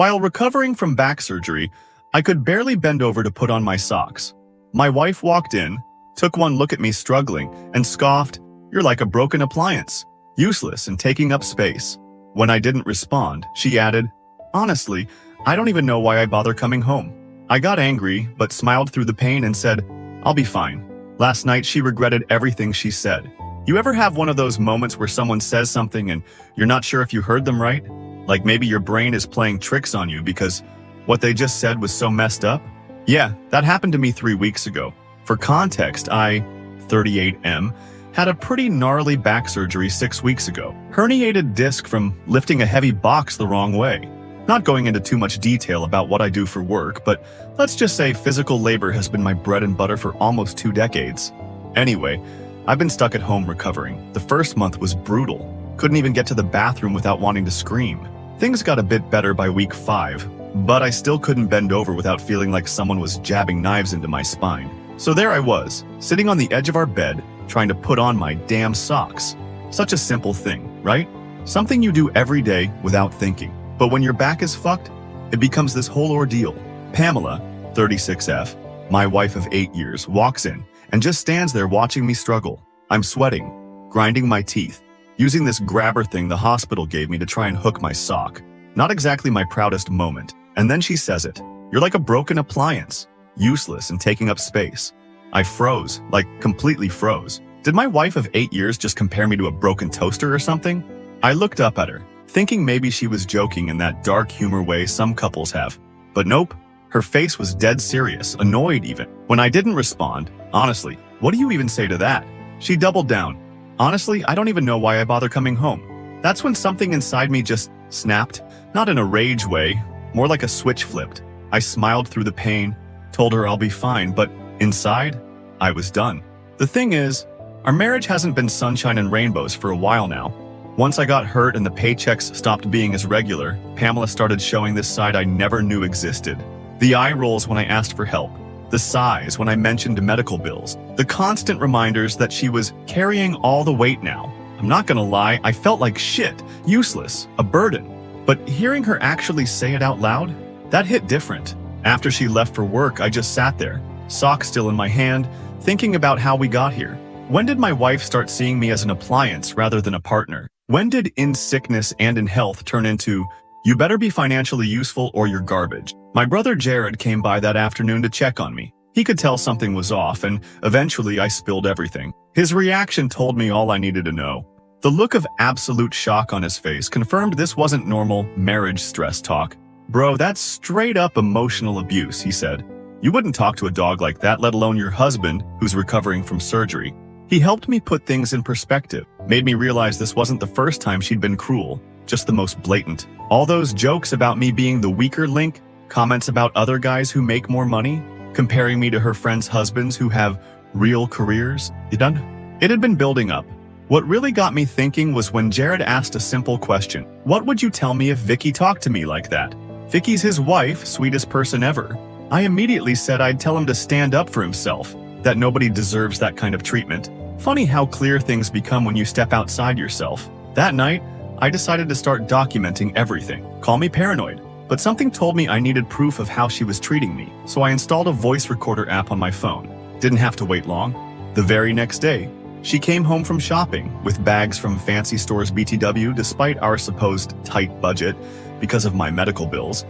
While recovering from back surgery, I could barely bend over to put on my socks. My wife walked in, took one look at me struggling, and scoffed, "You're like a broken appliance, useless and taking up space." When I didn't respond, she added, "Honestly, I don't even know why I bother coming home." I got angry, but smiled through the pain and said, "I'll be fine." Last night, she regretted everything she said. You ever have one of those moments where someone says something and you're not sure if you heard them right? Like maybe your brain is playing tricks on you because what they just said was so messed up? Yeah, that happened to me 3 weeks ago. For context, I, 38M, had a pretty gnarly back surgery 6 weeks ago. Herniated disc from lifting a heavy box the wrong way. Not going into too much detail about what I do for work, but let's just say physical labor has been my bread and butter for almost 2 decades. Anyway, I've been stuck at home recovering. The first month was brutal. Couldn't even get to the bathroom without wanting to scream. Things got a bit better by week 5, but I still couldn't bend over without feeling like someone was jabbing knives into my spine. So there I was, sitting on the edge of our bed, trying to put on my damn socks. Such a simple thing, right? Something you do every day without thinking. But when your back is fucked, it becomes this whole ordeal. Pamela, 36F, my wife of 8 years, walks in and just stands there watching me struggle. I'm sweating, grinding my teeth, using this grabber thing the hospital gave me to try and hook my sock. Not exactly my proudest moment. And then she says it. "You're like a broken appliance, useless and taking up space." I froze, like completely froze. Did my wife of 8 years just compare me to a broken toaster or something? I looked up at her, thinking maybe she was joking in that dark humor way some couples have. But nope, her face was dead serious, annoyed even. When I didn't respond, "Honestly, what do you even say to that?" She doubled down. "Honestly, I don't even know why I bother coming home." That's when something inside me just snapped, not in a rage way, more like a switch flipped. I smiled through the pain, told her I'll be fine, but inside, I was done. The thing is, our marriage hasn't been sunshine and rainbows for a while now. Once I got hurt and the paychecks stopped being as regular, Pamela started showing this side I never knew existed. The eye rolls when I asked for help, the sighs when I mentioned medical bills, the constant reminders that she was carrying all the weight now. I'm not gonna lie, I felt like shit, useless, a burden. But hearing her actually say it out loud, that hit different. After she left for work, I just sat there, sock still in my hand, thinking about how we got here. When did my wife start seeing me as an appliance rather than a partner? When did in sickness and in health turn into, "You better be financially useful or you're garbage"? My brother Jared came by that afternoon to check on me. He could tell something was off, and eventually I spilled everything. His reaction told me all I needed to know. The look of absolute shock on his face confirmed this wasn't normal marriage stress talk. "Bro, that's straight up emotional abuse," he said. "You wouldn't talk to a dog like that, let alone your husband, who's recovering from surgery." He helped me put things in perspective, made me realize this wasn't the first time she'd been cruel, just the most blatant. All those jokes about me being the weaker link, comments about other guys who make more money, comparing me to her friends' husbands who have real careers. It had been building up. What really got me thinking was when Jared asked a simple question. "What would you tell me if Vicky talked to me like that?" Vicky's his wife, sweetest person ever. I immediately said I'd tell him to stand up for himself, that nobody deserves that kind of treatment. Funny how clear things become when you step outside yourself. That night, I decided to start documenting everything. Call me paranoid, but something told me I needed proof of how she was treating me, so I installed a voice recorder app on my phone. Didn't have to wait long. The very next day, she came home from shopping with bags from fancy stores BTW despite our supposed tight budget because of my medical bills,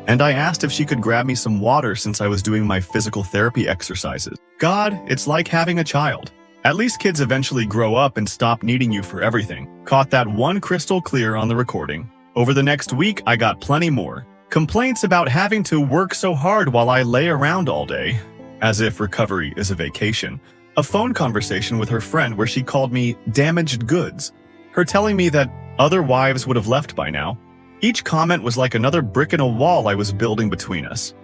and I asked if she could grab me some water since I was doing my physical therapy exercises. God, it's like having a child. At least kids eventually grow up and stop needing you for everything. Caught that one crystal clear on the recording. Over the next week, I got plenty more. Complaints about having to work so hard while I lay around all day, as if recovery is a vacation. A phone conversation with her friend where she called me damaged goods. Her telling me that other wives would have left by now. Each comment was like another brick in a wall I was building between us.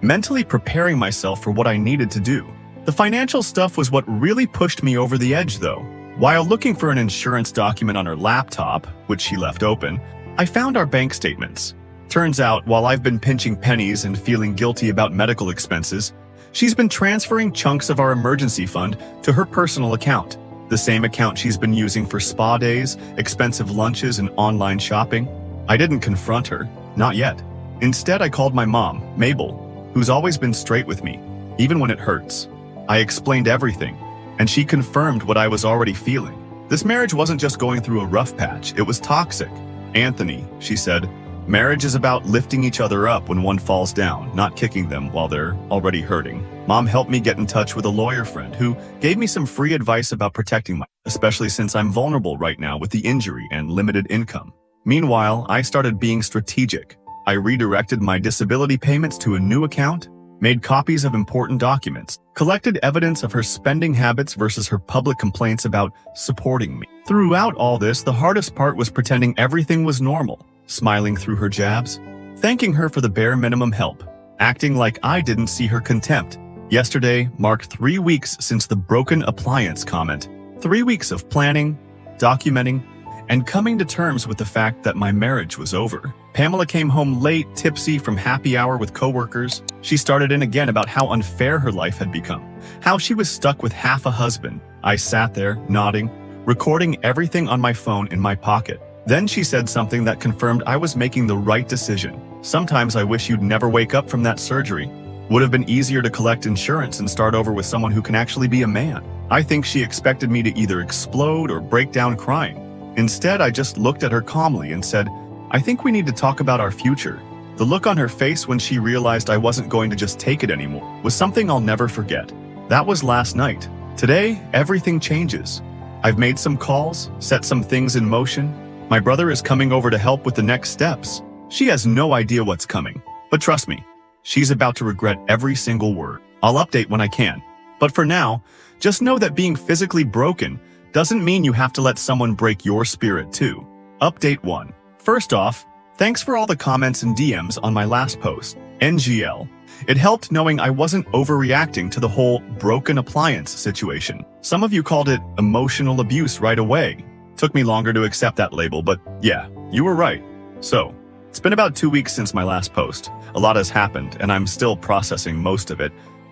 Mentally preparing myself for what I needed to do. The financial stuff was what really pushed me over the edge though. While looking for an insurance document on her laptop, which she left open, I found our bank statements. Turns out, while I've been pinching pennies and feeling guilty about medical expenses, she's been transferring chunks of our emergency fund to her personal account, the same account she's been using for spa days, expensive lunches, and online shopping. I didn't confront her, not yet. Instead, I called my mom, Mabel, who's always been straight with me, even when it hurts. I explained everything, and she confirmed what I was already feeling. This marriage wasn't just going through a rough patch, it was toxic. Anthony, she said, marriage is about lifting each other up when one falls down, not kicking them while they're already hurting. Mom helped me get in touch with a lawyer friend who gave me some free advice about protecting especially since I'm vulnerable right now with the injury and limited income. Meanwhile, I started being strategic. I redirected my disability payments to a new account, made copies of important documents, collected evidence of her spending habits versus her public complaints about supporting me. Throughout all this, the hardest part was pretending everything was normal, smiling through her jabs, thanking her for the bare minimum help, acting like I didn't see her contempt. Yesterday marked 3 weeks since the broken appliance comment. 3 weeks of planning, documenting, and coming to terms with the fact that my marriage was over. Pamela came home late, tipsy from happy hour with coworkers. She started in again about how unfair her life had become, how she was stuck with half a husband. I sat there, nodding, recording everything on my phone in my pocket. Then she said something that confirmed I was making the right decision. Sometimes I wish you'd never wake up from that surgery. Would have been easier to collect insurance and start over with someone who can actually be a man. I think she expected me to either explode or break down crying. Instead, I just looked at her calmly and said, I think we need to talk about our future. The look on her face when she realized I wasn't going to just take it anymore was something I'll never forget. That was last night. Today, everything changes. I've made some calls, set some things in motion. My brother is coming over to help with the next steps. She has no idea what's coming, but trust me, she's about to regret every single word. I'll update when I can. But for now, just know that being physically broken doesn't mean you have to let someone break your spirit too. Update 1. First off, thanks for all the comments and DMs on my last post, NGL. It helped knowing I wasn't overreacting to the whole broken appliance situation. Some of you called it emotional abuse right away. Took me longer to accept that label, but yeah, you were right. So, it's been about 2 weeks since my last post. A lot has happened, and I'm still processing most of it.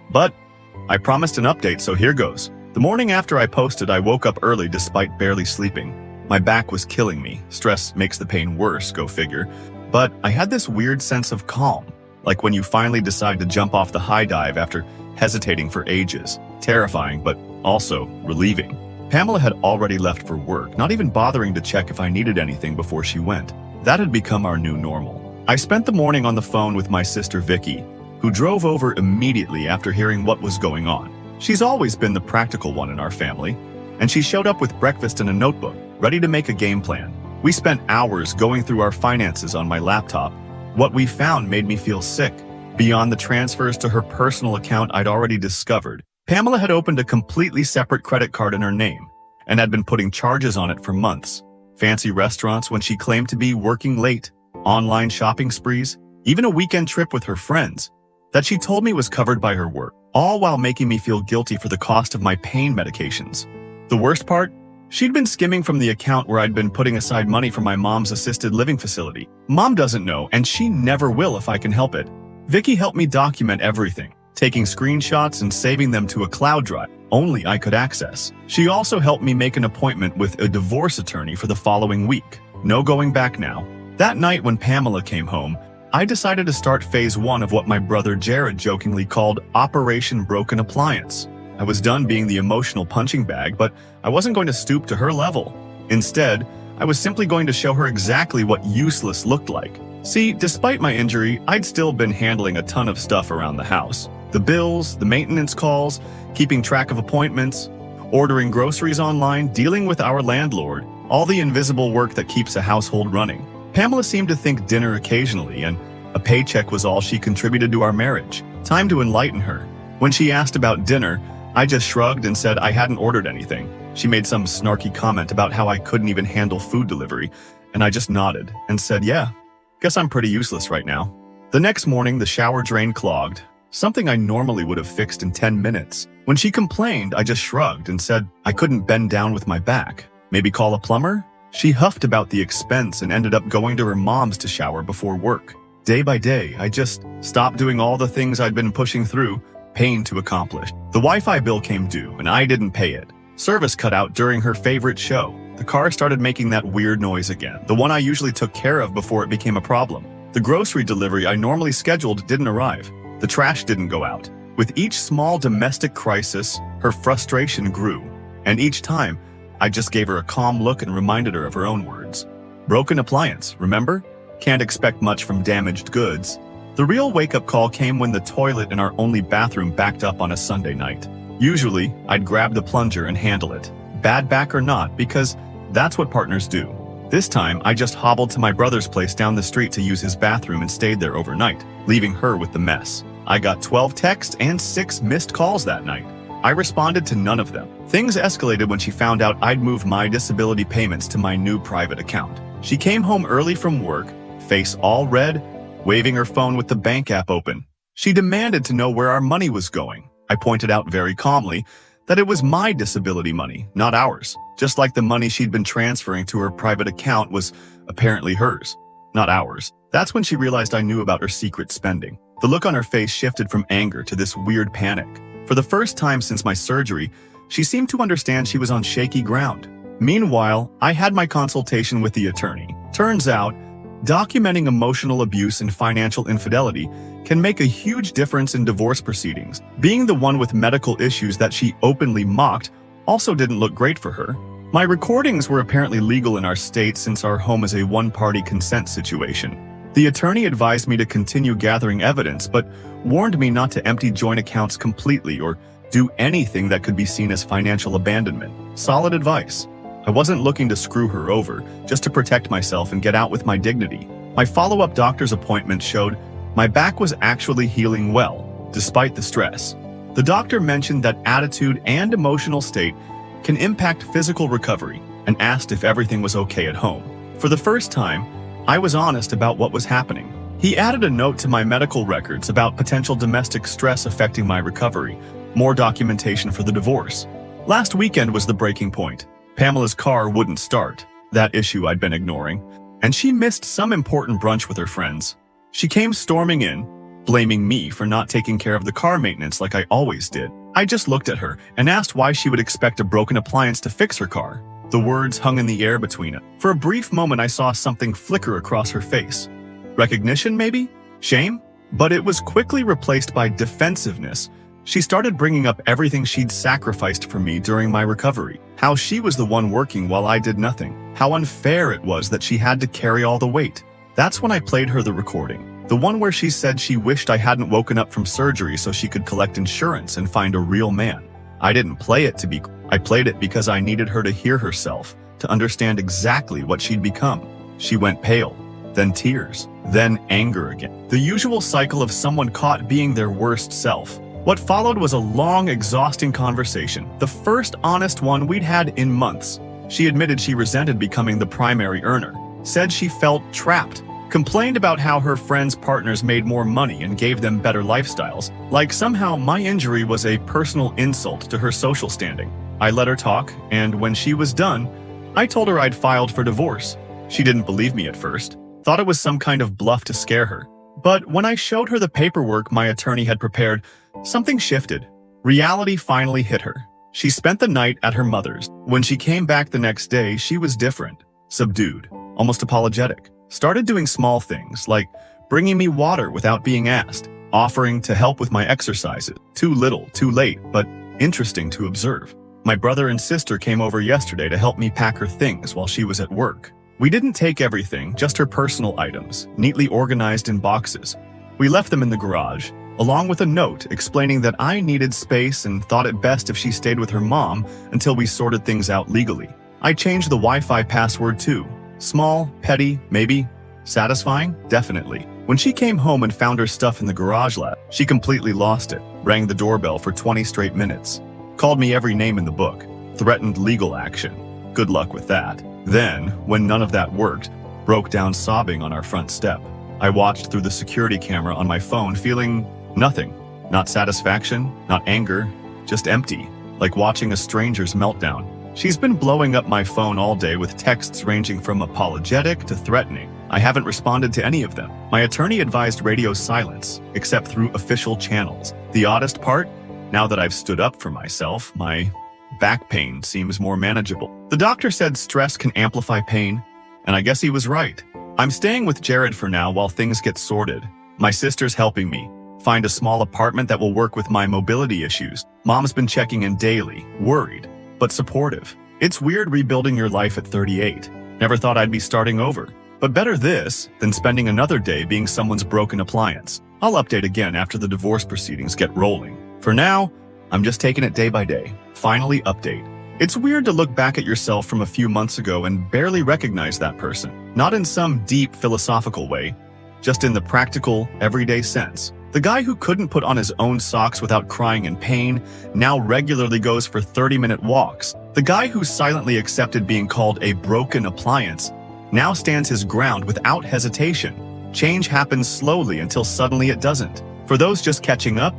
But I promised an update, so here goes. The morning after I posted, I woke up early despite barely sleeping. My back was killing me. Stress makes the pain worse, go figure. But I had this weird sense of calm, like when you finally decide to jump off the high dive after hesitating for ages. Terrifying, but also relieving. Pamela had already left for work, not even bothering to check if I needed anything before she went. That had become our new normal. I spent the morning on the phone with my sister Vicky, who drove over immediately after hearing what was going on. She's always been the practical one in our family, and she showed up with breakfast and a notebook, ready to make a game plan. We spent hours going through our finances on my laptop. What we found made me feel sick. Beyond the transfers to her personal account I'd already discovered, Pamela had opened a completely separate credit card in her name and had been putting charges on it for months. Fancy restaurants when she claimed to be working late, online shopping sprees, even a weekend trip with her friends that she told me was covered by her work, all while making me feel guilty for the cost of my pain medications. The worst part? She'd been skimming from the account where I'd been putting aside money for my mom's assisted living facility. Mom doesn't know, and she never will if I can help it. Vicky helped me document everything, taking screenshots and saving them to a cloud drive only I could access. She also helped me make an appointment with a divorce attorney for the following week. No going back now. That night when Pamela came home, I decided to start phase 1 of what my brother Jared jokingly called Operation Broken Appliance. I was done being the emotional punching bag, but I wasn't going to stoop to her level. Instead, I was simply going to show her exactly what useless looked like. See, despite my injury, I'd still been handling a ton of stuff around the house. The bills, the maintenance calls, keeping track of appointments, ordering groceries online, dealing with our landlord, all the invisible work that keeps a household running. Pamela seemed to think dinner occasionally, and a paycheck was all she contributed to our marriage. Time to enlighten her. When she asked about dinner, I just shrugged and said I hadn't ordered anything. She made some snarky comment about how I couldn't even handle food delivery, and I just nodded and said, yeah, guess I'm pretty useless right now. The next morning, the shower drain clogged, something I normally would have fixed in 10 minutes. When she complained, I just shrugged and said I couldn't bend down with my back. Maybe call a plumber? She huffed about the expense and ended up going to her mom's to shower before work. Day by day, I just stopped doing all the things I'd been pushing through, pain to accomplish. The Wi-Fi bill came due and I didn't pay it. Service cut out during her favorite show. The car started making that weird noise again, the one I usually took care of before it became a problem. The grocery delivery I normally scheduled didn't arrive. The trash didn't go out. With each small domestic crisis, her frustration grew. And each time, I just gave her a calm look and reminded her of her own words. Broken appliance, remember? Can't expect much from damaged goods. The real wake-up call came when the toilet in our only bathroom backed up on a Sunday night. Usually, I'd grab the plunger and handle it, bad back or not, because that's what partners do. This time, I just hobbled to my brother's place down the street to use his bathroom and stayed there overnight, leaving her with the mess. I got 12 texts and 6 missed calls that night. I responded to none of them. Things escalated when she found out I'd moved my disability payments to my new private account. She came home early from work, face all red, waving her phone with the bank app open. She demanded to know where our money was going. I pointed out very calmly that it was my disability money, not ours, just like the money she'd been transferring to her private account was apparently hers, not ours. That's when she realized I knew about her secret spending. The look on her face shifted from anger to this weird panic. For the first time since my surgery, she seemed to understand she was on shaky ground. Meanwhile, I had my consultation with the attorney. Turns out, documenting emotional abuse and financial infidelity can make a huge difference in divorce proceedings. Being the one with medical issues that she openly mocked also didn't look great for her. My recordings were apparently legal in our state since our home is a one-party consent situation. The attorney advised me to continue gathering evidence, but warned me not to empty joint accounts completely or do anything that could be seen as financial abandonment. Solid advice. I wasn't looking to screw her over, just to protect myself and get out with my dignity. My follow-up doctor's appointment showed my back was actually healing well, despite the stress. The doctor mentioned that attitude and emotional state can impact physical recovery and asked if everything was okay at home. For the first time, I was honest about what was happening. He added a note to my medical records about potential domestic stress affecting my recovery, more documentation for the divorce. Last weekend was the breaking point. Pamela's car wouldn't start, that issue I'd been ignoring, and she missed some important brunch with her friends. She came storming in, blaming me for not taking care of the car maintenance like I always did. I just looked at her and asked why she would expect a broken appliance to fix her car. The words hung in the air between us. For a brief moment, I saw something flicker across her face. Recognition, maybe? Shame? But it was quickly replaced by defensiveness. She started bringing up everything she'd sacrificed for me during my recovery. How she was the one working while I did nothing. How unfair it was that she had to carry all the weight. That's when I played her the recording. The one where she said she wished I hadn't woken up from surgery so she could collect insurance and find a real man. I didn't play it to be cool. I played it because I needed her to hear herself, to understand exactly what she'd become. She went pale, then tears, then anger again. The usual cycle of someone caught being their worst self. What followed was a long, exhausting conversation, the first honest one we'd had in months. She admitted she resented becoming the primary earner, said she felt trapped, complained about how her friends' partners made more money and gave them better lifestyles, like somehow my injury was a personal insult to her social standing. I let her talk, and when she was done, I told her I'd filed for divorce. She didn't believe me at first, thought it was some kind of bluff to scare her. But when I showed her the paperwork my attorney had prepared, something shifted. Reality finally hit her. She spent the night at her mother's. When she came back the next day, she was different, subdued, almost apologetic. Started doing small things, like bringing me water without being asked, offering to help with my exercises. Too little, too late, but interesting to observe. My brother and sister came over yesterday to help me pack her things while she was at work. We didn't take everything, just her personal items, neatly organized in boxes. We left them in the garage, along with a note explaining that I needed space and thought it best if she stayed with her mom until we sorted things out legally. I changed the Wi-Fi password too. Small, petty, maybe. Satisfying? Definitely. When she came home and found her stuff in the garage lab, she completely lost it, rang the doorbell for 20 straight minutes, called me every name in the book, threatened legal action. Good luck with that. Then, when none of that worked, broke down sobbing on our front step. I watched through the security camera on my phone, feeling nothing. Not satisfaction, not anger, just empty, like watching a stranger's meltdown. She's been blowing up my phone all day with texts ranging from apologetic to threatening. I haven't responded to any of them. My attorney advised radio silence, except through official channels. The oddest part? Now that I've stood up for myself, my back pain seems more manageable. The doctor said stress can amplify pain, and I guess he was right. I'm staying with Jared for now while things get sorted. My sister's helping me find a small apartment that will work with my mobility issues. Mom's been checking in daily, worried, but supportive. It's weird rebuilding your life at 38. Never thought I'd be starting over. But better this than spending another day being someone's broken appliance. I'll update again after the divorce proceedings get rolling. For now, I'm just taking it day by day. Finally, update. It's weird to look back at yourself from a few months ago and barely recognize that person. Not in some deep philosophical way, just in the practical, everyday sense. The guy who couldn't put on his own socks without crying in pain now regularly goes for 30-minute walks. The guy who silently accepted being called a broken appliance now stands his ground without hesitation. Change happens slowly until suddenly it doesn't. For those just catching up,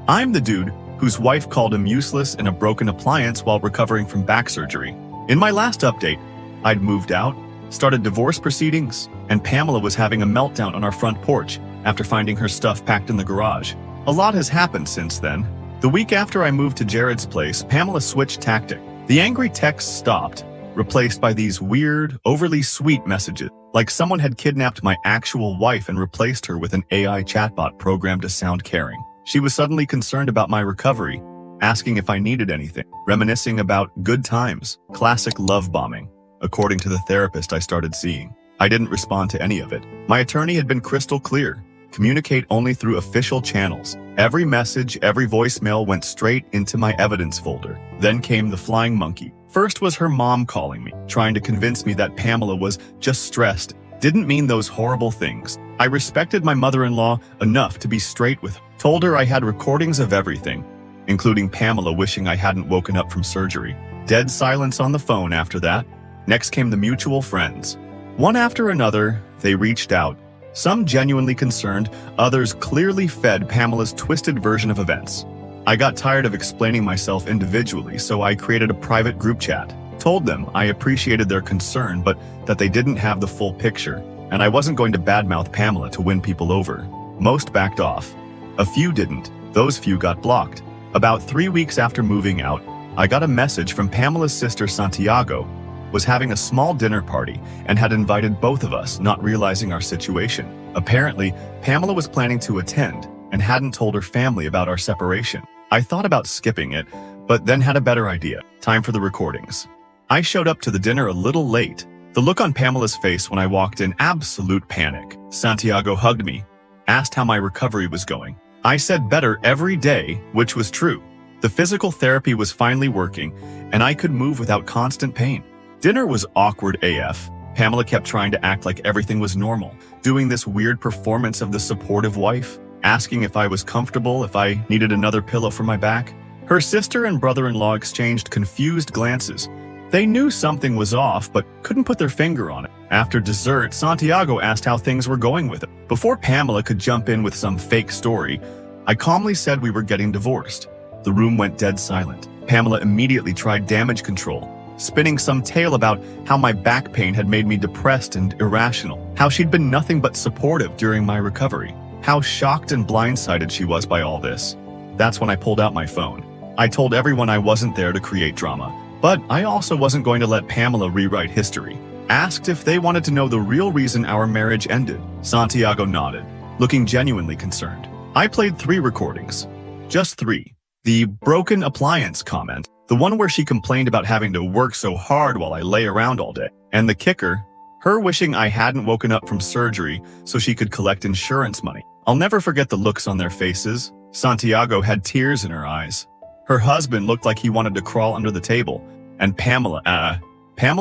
I'm the dude whose wife called him useless and a broken appliance while recovering from back surgery. In my last update, I'd moved out, started divorce proceedings, and Pamela was having a meltdown on our front porch after finding her stuff packed in the garage. A lot has happened since then. The week after I moved to Jared's place, Pamela switched tactic. The angry texts stopped, replaced by these weird, overly sweet messages, like someone had kidnapped my actual wife and replaced her with an AI chatbot programmed to sound caring. She was suddenly concerned about my recovery, asking if I needed anything, reminiscing about good times, classic love bombing, according to the therapist I started seeing. I didn't respond to any of it. My attorney had been crystal clear. Communicate only through official channels. Every message, every voicemail went straight into my evidence folder. Then came the flying monkey. First was her mom calling me, trying to convince me that Pamela was just stressed. Didn't mean those horrible things. I respected my mother-in-law enough to be straight with her. Told her I had recordings of everything, including Pamela wishing I hadn't woken up from surgery. Dead silence on the phone after that. Next came the mutual friends. One after another, they reached out. Some genuinely concerned, others clearly fed Pamela's twisted version of events. I got tired of explaining myself individually, so I created a private group chat. Told them I appreciated their concern, but that they didn't have the full picture, and I wasn't going to badmouth Pamela to win people over. Most backed off. A few didn't. Those few got blocked. About 3 weeks after moving out, I got a message from Pamela's sister Santiago, was having a small dinner party and had invited both of us, not realizing our situation. Apparently, Pamela was planning to attend and hadn't told her family about our separation. I thought about skipping it, but then had a better idea. Time for the recordings. I showed up to the dinner a little late. The look on Pamela's face when I walked in, absolute panic. Santiago hugged me, asked how my recovery was going. I said better every day, which was true. The physical therapy was finally working, and I could move without constant pain. Dinner was awkward AF. Pamela kept trying to act like everything was normal, doing this weird performance of the supportive wife, asking if I was comfortable, if I needed another pillow for my back. Her sister and brother-in-law exchanged confused glances. They knew something was off, but couldn't put their finger on it. After dessert, Santiago asked how things were going with it. Before Pamela could jump in with some fake story, I calmly said we were getting divorced. The room went dead silent. Pamela immediately tried damage control, spinning some tale about how my back pain had made me depressed and irrational, how she'd been nothing but supportive during my recovery, how shocked and blindsided she was by all this. That's when I pulled out my phone. I told everyone I wasn't there to create drama, but I also wasn't going to let Pamela rewrite history. Asked if they wanted to know the real reason our marriage ended. Santiago nodded, looking genuinely concerned. I played 3 recordings. Just 3. The broken appliance comment, the one where she complained about having to work so hard while I lay around all day, and the kicker, her wishing I hadn't woken up from surgery so she could collect insurance money. I'll never forget the looks on their faces. Santiago had tears in her eyes. Her husband looked like he wanted to crawl under the table, and Pamela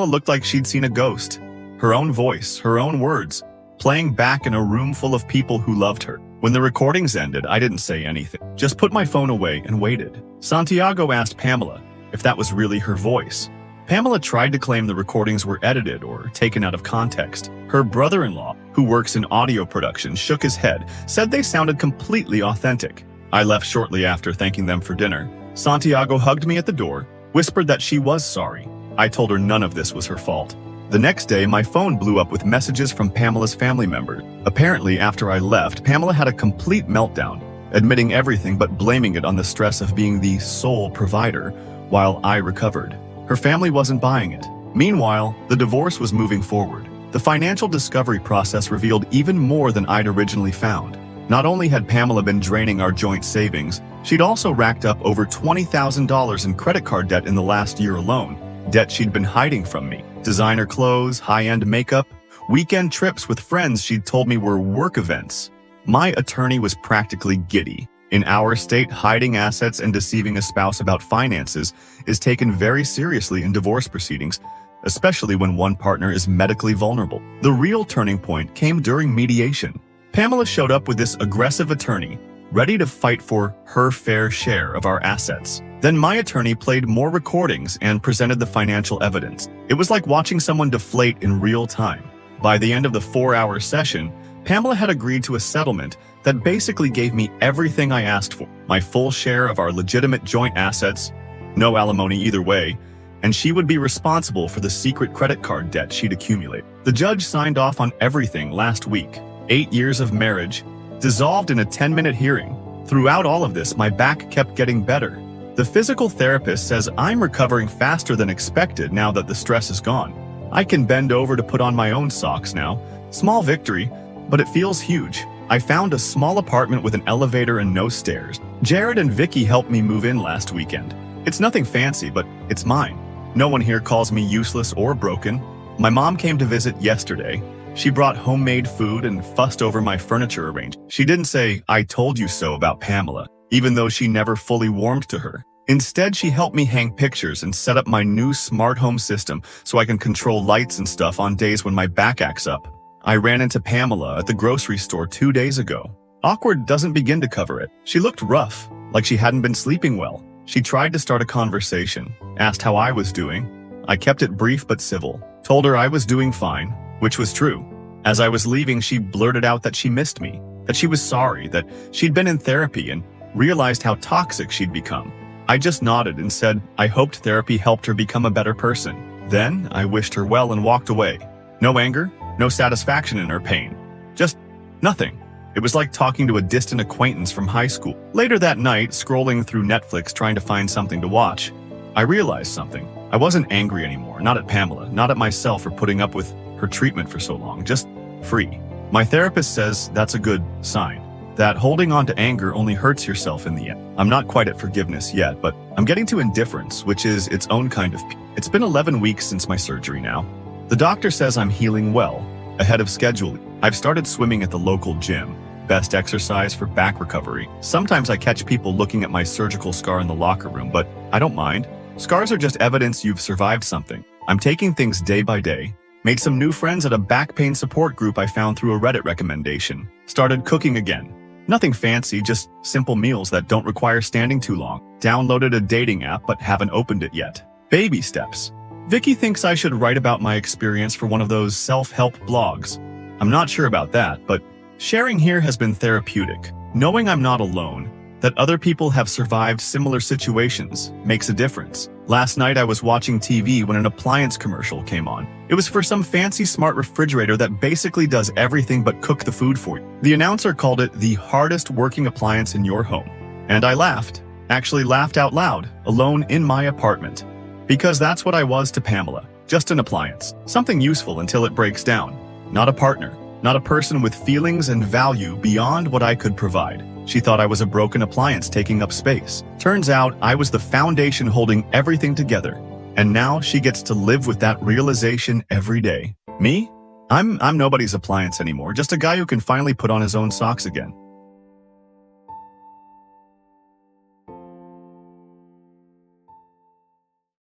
looked like she'd seen a ghost. Her own voice, her own words, playing back in a room full of people who loved her. When the recordings ended, I didn't say anything, just put my phone away and waited. Santiago asked Pamela if that was really her voice. Pamela tried to claim the recordings were edited or taken out of context. Her brother-in-law, who works in audio production, shook his head, said they sounded completely authentic. I left shortly after, thanking them for dinner. Santiago hugged me at the door, whispered that she was sorry. I told her none of this was her fault. The next day, my phone blew up with messages from Pamela's family members. Apparently, after I left, Pamela had a complete meltdown, admitting everything but blaming it on the stress of being the sole provider while I recovered. Her family wasn't buying it. Meanwhile, the divorce was moving forward. The financial discovery process revealed even more than I'd originally found. Not only had Pamela been draining our joint savings, she'd also racked up over $20,000 in credit card debt in the last year alone. Debt she'd been hiding from me. Designer clothes, high-end makeup, weekend trips with friends she'd told me were work events. My attorney was practically giddy. In our state, hiding assets and deceiving a spouse about finances is taken very seriously in divorce proceedings, especially when one partner is medically vulnerable. The real turning point came during mediation. Pamela showed up with this aggressive attorney, ready to fight for her fair share of our assets. Then my attorney played more recordings and presented the financial evidence. It was like watching someone deflate in real time. By the end of the 4-hour session, Pamela had agreed to a settlement that basically gave me everything I asked for. My full share of our legitimate joint assets, no alimony either way, and she would be responsible for the secret credit card debt she'd accumulated. The judge signed off on everything last week. 8 years of marriage, dissolved in a 10-minute hearing. Throughout all of this, my back kept getting better. The physical therapist says I'm recovering faster than expected now that the stress is gone. I can bend over to put on my own socks now. Small victory, but it feels huge. I found a small apartment with an elevator and no stairs. Jared and Vicky helped me move in last weekend. It's nothing fancy, but it's mine. No one here calls me useless or broken. My mom came to visit yesterday. She brought homemade food and fussed over my furniture arrangement. She didn't say, "I told you so" about Pamela, even though she never fully warmed to her. Instead, she helped me hang pictures and set up my new smart home system so I can control lights and stuff on days when my back acts up. I ran into Pamela at the grocery store 2 days ago. Awkward doesn't begin to cover it. She looked rough, like she hadn't been sleeping well. She tried to start a conversation, asked how I was doing. I kept it brief but civil, told her I was doing fine, which was true. As I was leaving, she blurted out that she missed me, that she was sorry, that she'd been in therapy and realized how toxic she'd become. I just nodded and said I hoped therapy helped her become a better person. Then I wished her well and walked away. No anger, no satisfaction in her pain. Just nothing. It was like talking to a distant acquaintance from high school. Later that night, scrolling through Netflix trying to find something to watch, I realized something. I wasn't angry anymore, not at Pamela, not at myself for putting up with her treatment for so long, just free. My therapist says that's a good sign, that holding on to anger only hurts yourself in the end. I'm not quite at forgiveness yet, but I'm getting to indifference, which is its own kind of peace. It's been 11 weeks since my surgery now. The doctor says I'm healing well, ahead of schedule. I've started swimming at the local gym. Best exercise for back recovery. Sometimes I catch people looking at my surgical scar in the locker room, but I don't mind. Scars are just evidence you've survived something. I'm taking things day by day. Made some new friends at a back pain support group I found through a Reddit recommendation. Started cooking again. Nothing fancy, just simple meals that don't require standing too long. Downloaded a dating app but haven't opened it yet. Baby steps. Vicky thinks I should write about my experience for one of those self-help blogs. I'm not sure about that, but sharing here has been therapeutic. Knowing I'm not alone, that other people have survived similar situations, makes a difference. Last night I was watching TV when an appliance commercial came on. It was for some fancy smart refrigerator that basically does everything but cook the food for you. The announcer called it the hardest working appliance in your home. And I laughed. Actually laughed out loud, alone in my apartment. Because that's what I was to Pamela. Just an appliance. Something useful until it breaks down. Not a partner. Not a person with feelings and value beyond what I could provide. She thought I was a broken appliance taking up space. Turns out I was the foundation holding everything together. And now she gets to live with that realization every day. Me? I'm nobody's appliance anymore, just a guy who can finally put on his own socks again.